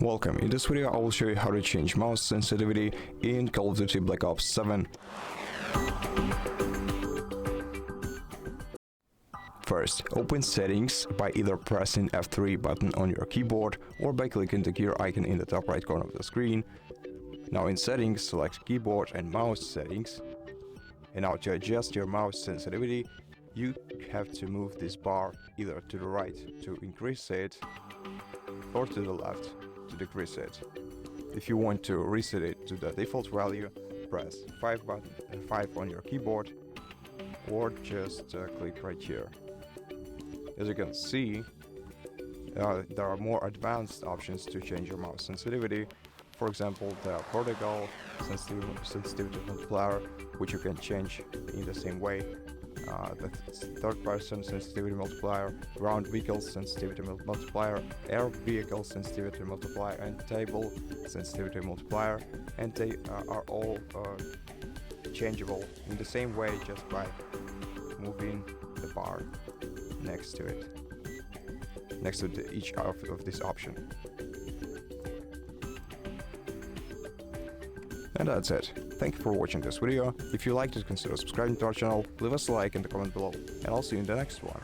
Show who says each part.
Speaker 1: Welcome. In this video I will show you how to change mouse sensitivity in Call of Duty Black Ops 7. First, open settings by either pressing F3 button on your keyboard or by clicking the gear icon in the top right corner of the screen. Now in settings, select keyboard and mouse settings. And now to adjust your mouse sensitivity, you have to move this bar either to the right to increase it or to the left to decrease it. If you want to reset it to the default value, press 5 on your keyboard or just click right here. As you can see, there are more advanced options to change your mouse sensitivity. For example, the vertical sensitivity multiplier, which you can change in the same way. The third-person sensitivity multiplier, ground vehicle sensitivity multiplier, air vehicle sensitivity multiplier, and table sensitivity multiplier, and they are all changeable in the same way just by moving the bar next to it, next to each of this option. And that's it. Thank you for watching this video. If you liked it, consider subscribing to our channel, leave us a like in the comment below, and I'll see you in the next one.